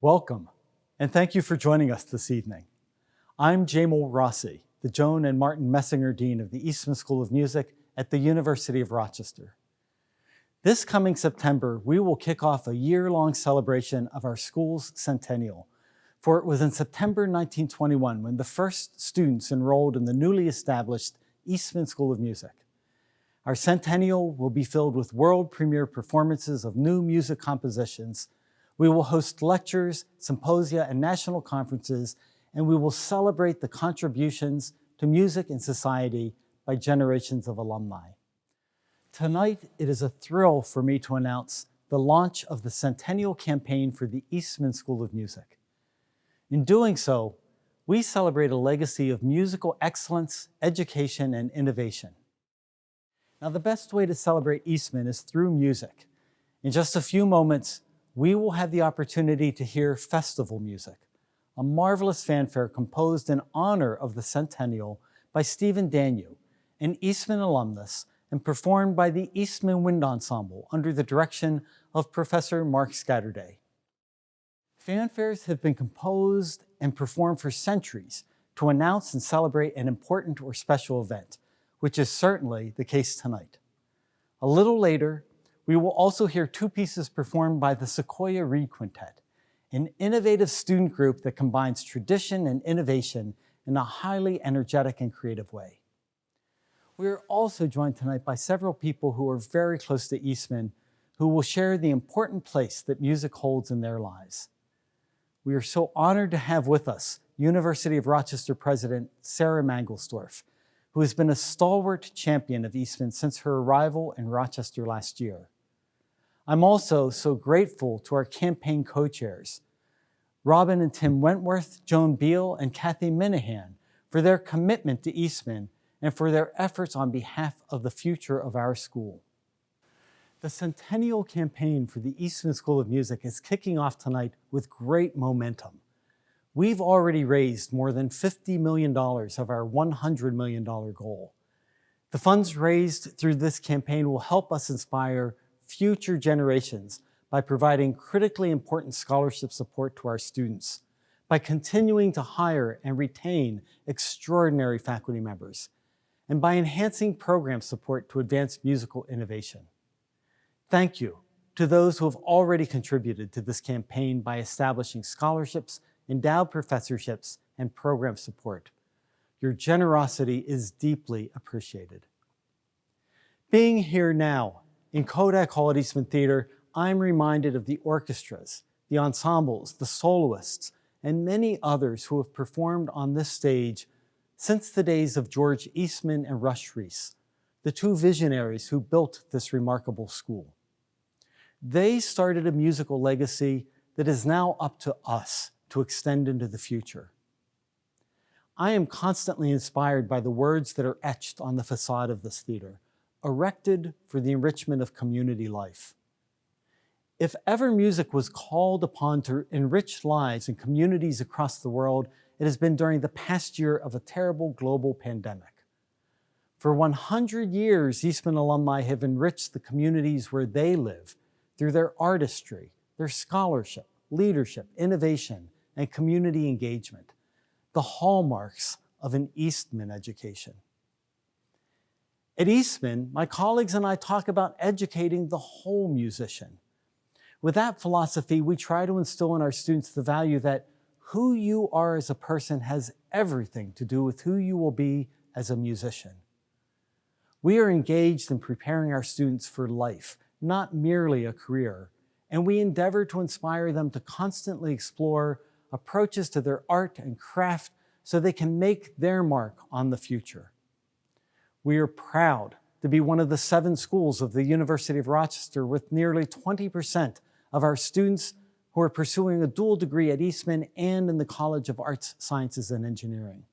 Welcome, and thank you for joining us this evening. I'm Jamal Rossi, the Joan and Martin Messinger Dean of the Eastman School of Music at the University of Rochester. This coming September, we will kick off a year-long celebration of our school's centennial, for it was in September 1921 when the first students enrolled in the newly established Eastman School of Music. Our centennial will be filled with world premiere performances of new music compositions. We will host lectures, symposia, and national conferences, and we will celebrate the contributions to music and society by generations of alumni. Tonight, it is a thrill for me to announce the launch of the Centennial campaign for the Eastman School of Music. In doing so, we celebrate a legacy of musical excellence, education, and innovation. Now, the best way to celebrate Eastman is through music. In just a few moments, we will have the opportunity to hear festival music, a marvelous fanfare composed in honor of the Centennial by Stephen Daniel, an Eastman alumnus, and performed by the Eastman Wind Ensemble under the direction of Professor Mark Scatterday. Fanfares have been composed and performed for centuries to announce and celebrate an important or special event, which is certainly the case tonight. A little later, we will also hear two pieces performed by the Sequoia Reed Quintet, an innovative student group that combines tradition and innovation in a highly energetic and creative way. We are also joined tonight by several people who are very close to Eastman, who will share the important place that music holds in their lives. We are so honored to have with us University of Rochester President Sarah Mangelsdorf, who has been a stalwart champion of Eastman since her arrival in Rochester last year. I'm also so grateful to our campaign co-chairs, Robin and Tim Wentworth, Joan Beal, and Kathy Minahan, for their commitment to Eastman and for their efforts on behalf of the future of our school. The Centennial campaign for the Eastman School of Music is kicking off tonight with great momentum. We've already raised more than $50 million of our $100 million goal. The funds raised through this campaign will help us inspire future generations by providing critically important scholarship support to our students, by continuing to hire and retain extraordinary faculty members, and by enhancing program support to advance musical innovation. Thank you to those who have already contributed to this campaign by establishing scholarships, endowed professorships, and program support. Your generosity is deeply appreciated. Being here now in Kodak Hall at Eastman Theater, I'm reminded of the orchestras, the ensembles, the soloists, and many others who have performed on this stage since the days of George Eastman and Rush Reese, the two visionaries who built this remarkable school. They started a musical legacy that is now up to us to extend into the future. I am constantly inspired by the words that are etched on the facade of this theater, erected for the enrichment of community life. If ever music was called upon to enrich lives and communities across the world, it has been during the past year of a terrible global pandemic. For 100 years, Eastman alumni have enriched the communities where they live through their artistry, their scholarship, leadership, innovation, and community engagement, the hallmarks of an Eastman education. At Eastman, my colleagues and I talk about educating the whole musician. With that philosophy, we try to instill in our students the value that who you are as a person has everything to do with who you will be as a musician. We are engaged in preparing our students for life, not merely a career, and we endeavor to inspire them to constantly explore approaches to their art and craft so they can make their mark on the future. We are proud to be one of the 7 schools of the University of Rochester with nearly 20% of our students who are pursuing a dual degree at Eastman and in the College of Arts, Sciences, and Engineering.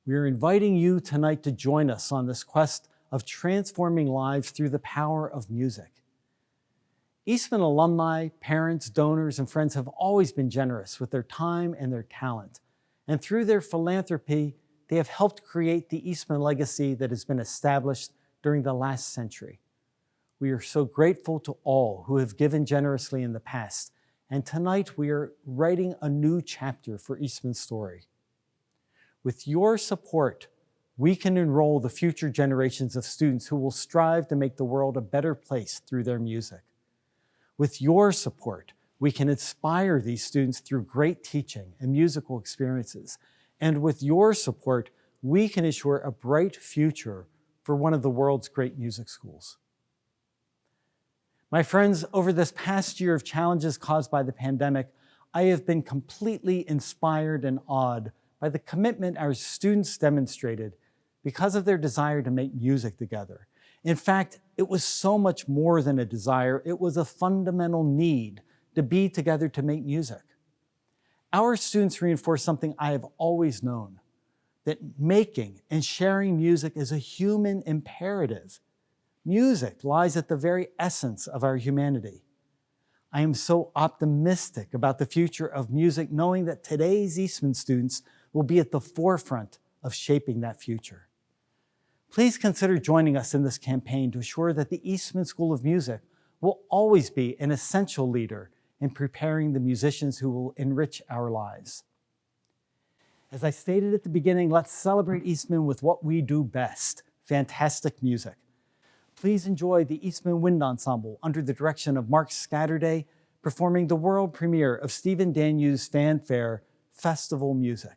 We are inviting you tonight to join us on this quest of transforming lives through the power of music. Eastman alumni, parents, donors, and friends have always been generous with their time and their talent. And through their philanthropy, they have helped create the Eastman legacy that has been established during the last century. We are so grateful to all who have given generously in the past and tonight we are writing a new chapter for Eastman's story. With your support, we can enroll the future generations of students who will strive to make the world a better place through their music. With your support, we can inspire these students through great teaching and musical experiences. And with your support, we can ensure a bright future for one of the world's great music schools. My friends, over this past year of challenges caused by the pandemic, I have been completely inspired and awed by the commitment our students demonstrated because of their desire to make music together. In fact, it was so much more than a desire, it was a fundamental need to be together to make music. Our students reinforce something I have always known, that making and sharing music is a human imperative. Music lies at the very essence of our humanity. I am so optimistic about the future of music, knowing that today's Eastman students will be at the forefront of shaping that future. Please consider joining us in this campaign to assure that the Eastman School of Music will always be an essential leader in preparing the musicians who will enrich our lives. As I stated at the beginning, let's celebrate Eastman with what we do best, fantastic music. Please enjoy the Eastman Wind Ensemble under the direction of Mark Scatterday, performing the world premiere of Stephen Danu's fanfare, Festival Music.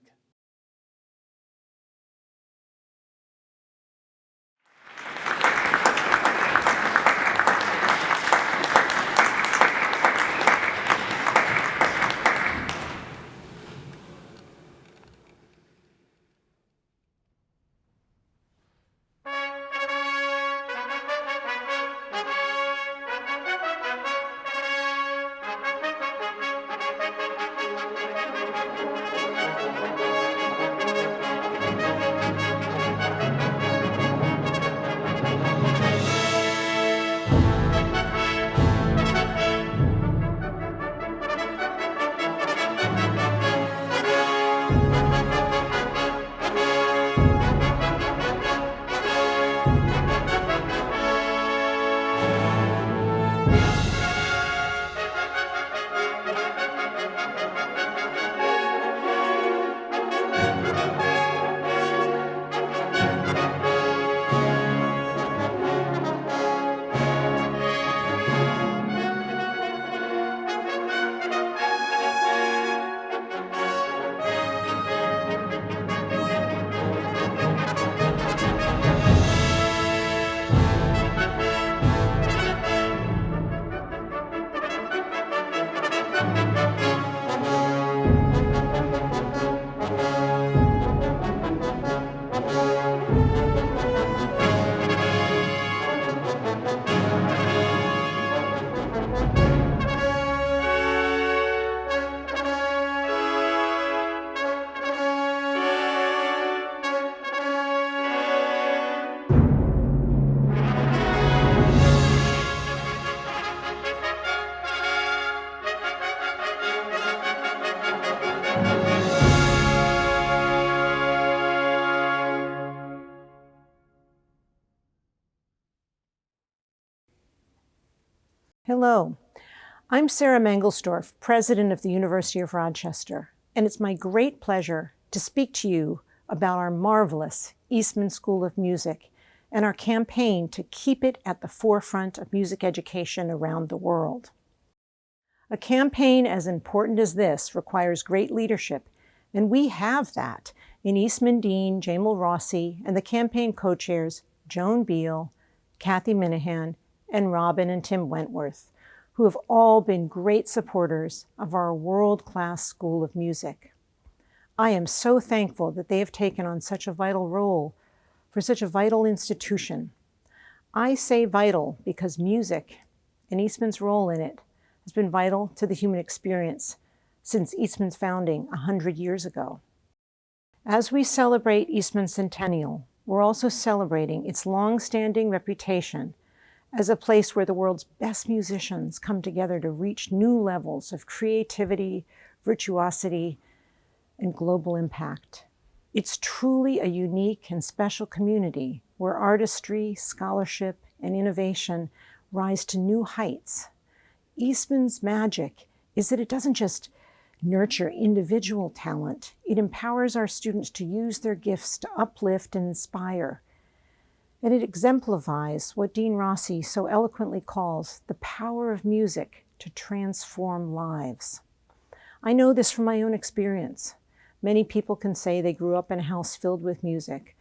Hello, I'm Sarah Mangelsdorf, President of the University of Rochester, and it's my great pleasure to speak to you about our marvelous Eastman School of Music and our campaign to keep it at the forefront of music education around the world. A campaign as important as this requires great leadership, and we have that in Eastman Dean Jamal Rossi and the campaign co-chairs Joan Beal, Kathy Minahan, and Robin and Tim Wentworth, who have all been great supporters of our world-class School of Music. I am so thankful that they have taken on such a vital role for such a vital institution. I say vital because music and Eastman's role in it has been vital to the human experience since Eastman's founding 100 years ago. As we celebrate Eastman's Centennial, we're also celebrating its long-standing reputation as a place where the world's best musicians come together to reach new levels of creativity, virtuosity, and global impact. It's truly a unique and special community where artistry, scholarship, and innovation rise to new heights. Eastman's magic is that it doesn't just nurture individual talent, it empowers our students to use their gifts to uplift and inspire. And it exemplifies what Dean Rossi so eloquently calls the power of music to transform lives. I know this from my own experience. Many people can say they grew up in a house filled with music,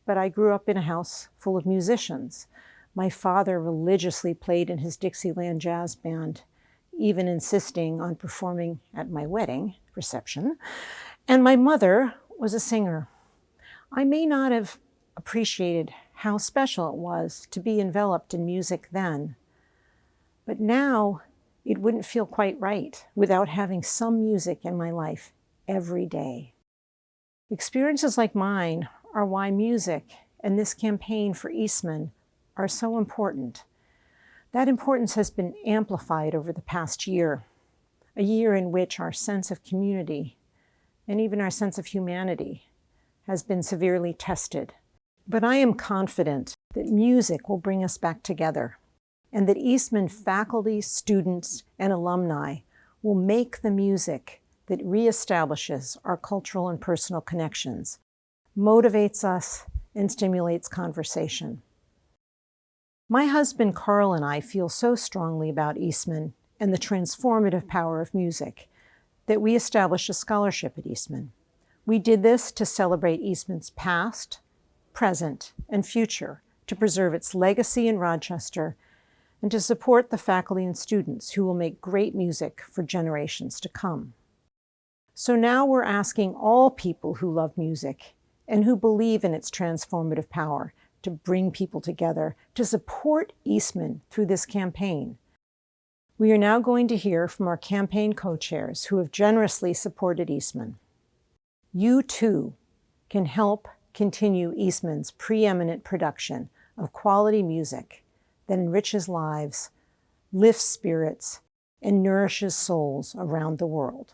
but I grew up in a house full of musicians. My father religiously played in his Dixieland Jazz Band, even insisting on performing at my wedding reception. And my mother was a singer. I may not have appreciated how special it was to be enveloped in music then, but now it wouldn't feel quite right without having some music in my life every day. Experiences like mine are why music and this campaign for Eastman are so important. That importance has been amplified over the past year, a year in which our sense of community and even our sense of humanity has been severely tested. But I am confident that music will bring us back together, and that Eastman faculty, students, and alumni will make the music that reestablishes our cultural and personal connections, motivates us, and stimulates conversation. My husband Carl and I feel so strongly about Eastman and the transformative power of music that we established a scholarship at Eastman. We did this to celebrate Eastman's past, present, and future, to preserve its legacy in Rochester, and to support the faculty and students who will make great music for generations to come. So now we're asking all people who love music and who believe in its transformative power to bring people together, to support Eastman through this campaign. We are now going to hear from our campaign co-chairs who have generously supported Eastman. You too can help continue Eastman's preeminent production of quality music that enriches lives, lifts spirits, and nourishes souls around the world.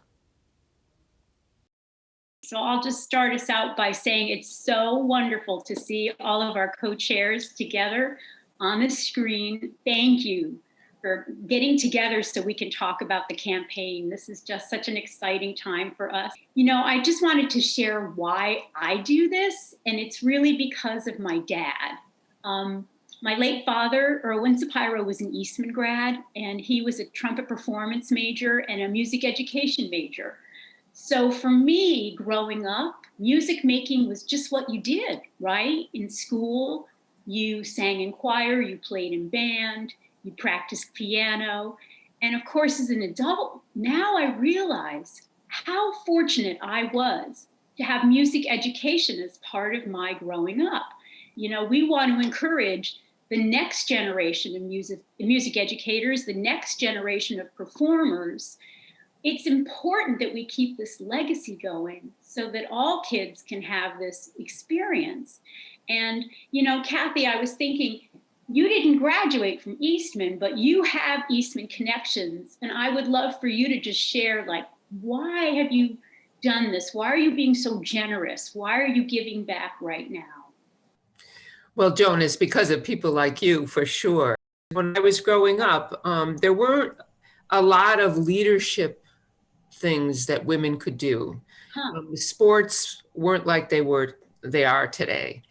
So I'll just start us out by saying it's so wonderful to see all of our co-chairs together on the screen. Thank you for getting together so we can talk about the campaign. This is just such an exciting time for us. You know, I just wanted to share why I do this, and it's really because of my dad. My late father, Erwin Sapiro, was an Eastman grad, and he was a trumpet performance major and a music education major. So for me, growing up, music making was just what you did, right? In school, you sang in choir, you played in band, you practiced piano. And of course, as an adult, now I realize how fortunate I was to have music education as part of my growing up. You know, we want to encourage the next generation of music educators, the next generation of performers. It's important that we keep this legacy going so that all kids can have this experience. And, you know, Kathy, I was thinking, you didn't graduate from Eastman, but you have Eastman connections. And I would love for you to just share, like, why have you done this? Why are you being so generous? Why are you giving back right now? Well, Joan, it's because of people like you, for sure. When I was growing up, there weren't a lot of leadership things that women could do. Sports weren't like they are today.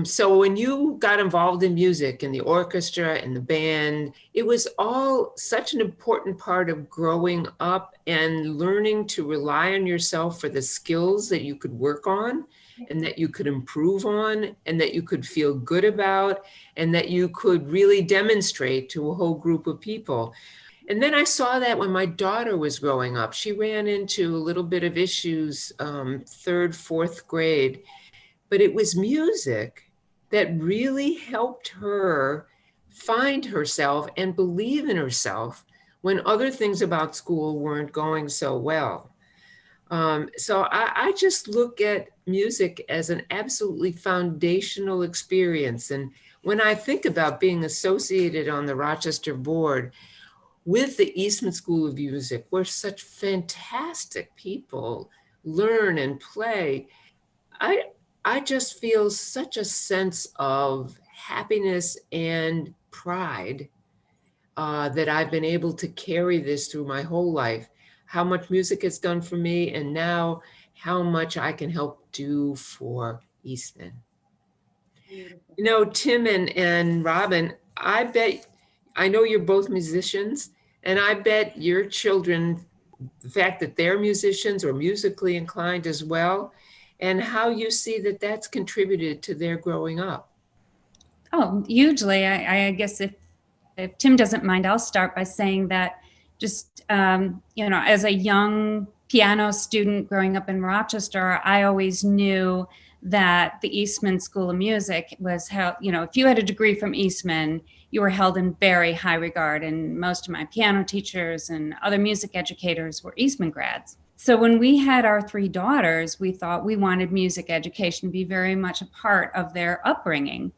So when you got involved in music, in the orchestra, in the band, it was all such an important part of growing up and learning to rely on yourself for the skills that you could work on and that you could improve on and that you could feel good about and that you could really demonstrate to a whole group of people. And then I saw that when my daughter was growing up. She ran into a little bit of issues, third, fourth grade, but it was music that really helped her find herself and believe in herself when other things about school weren't going so well. So I just look at music as an absolutely foundational experience. And when I think about being associated on the Rochester board with the Eastman School of Music, where such fantastic people learn and play, I just feel such a sense of happiness and pride that I've been able to carry this through my whole life, how much music has done for me, and now how much I can help do for Eastman. Beautiful. You know, Tim and Robin, I know you're both musicians, and I bet your children, the fact that they're musicians or musically inclined as well, and how you see that that's contributed to their growing up. Oh, hugely. I guess if Tim doesn't mind, I'll start by saying that just, as a young piano student growing up in Rochester, I always knew that the Eastman School of Music was held, if you had a degree from Eastman, you were held in very high regard. And most of my piano teachers and other music educators were Eastman grads. So when we had our 3 daughters, we thought we wanted music education to be very much a part of their upbringing.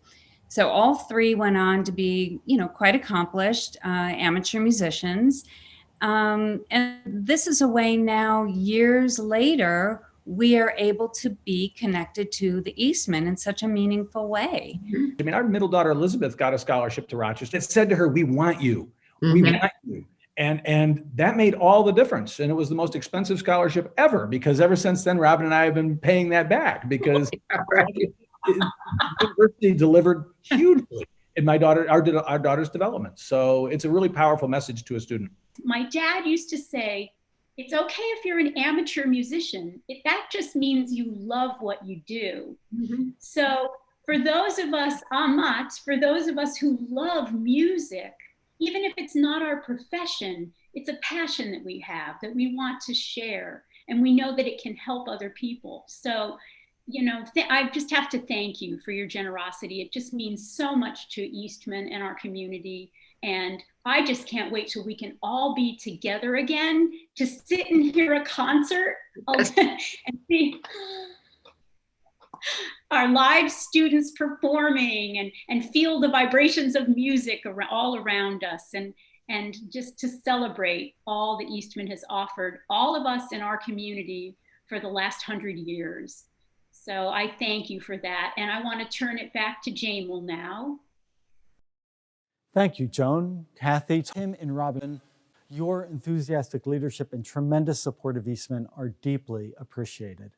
So all 3 went on to be, quite accomplished amateur musicians. And this is a way now, years later, we are able to be connected to the Eastman in such a meaningful way. I mean, our middle daughter, Elizabeth, got a scholarship to Rochester. It said to her, "We want you. Mm-hmm. We want you." And that made all the difference. And it was the most expensive scholarship ever, because ever since then, Robin and I have been paying that back, because the university delivered hugely in our daughter's development. So it's a really powerful message to a student. My dad used to say, it's okay if you're an amateur musician. That just means you love what you do. Mm-hmm. So for those of us amat, for those of us who love music, even if it's not our profession, it's a passion that we have, that we want to share, and we know that it can help other people. So, I just have to thank you for your generosity. It just means so much to Eastman and our community. And I just can't wait till we can all be together again to sit and hear a concert and see our live students performing and feel the vibrations of music all around us, and just to celebrate all that Eastman has offered all of us in our community for the last 100 years. So I thank you for that. And I want to turn it back to Jamal now. Thank you, Joan, Kathy, Tim, and Robin. Your enthusiastic leadership and tremendous support of Eastman are deeply appreciated.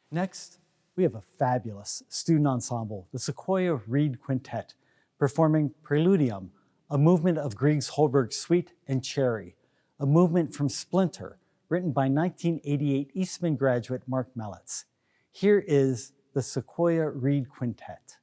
Next, we have a fabulous student ensemble, the Sequoia Reed Quintet, performing Preludium, a movement of Grieg's Holberg Suite and Cherry, a movement from Splinter, written by 1988 Eastman graduate Mark Mellitz. Here is the Sequoia Reed Quintet.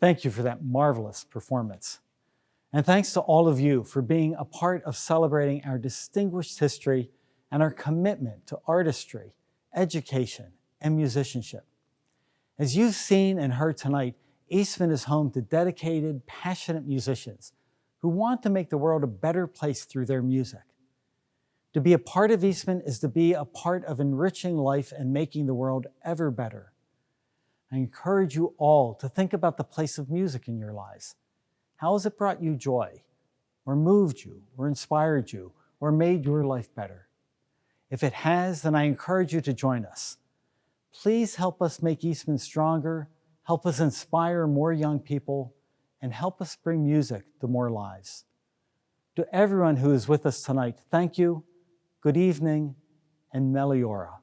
Thank you for that marvelous performance. And thanks to all of you for being a part of celebrating our distinguished history and our commitment to artistry, education, and musicianship. As you've seen and heard tonight, Eastman is home to dedicated, passionate musicians who want to make the world a better place through their music. To be a part of Eastman is to be a part of enriching life and making the world ever better. I encourage you all to think about the place of music in your lives. How has it brought you joy, or moved you, or inspired you, or made your life better? If it has, then I encourage you to join us. Please help us make Eastman stronger, help us inspire more young people, and help us bring music to more lives. To everyone who is with us tonight, thank you, good evening, and Meliora.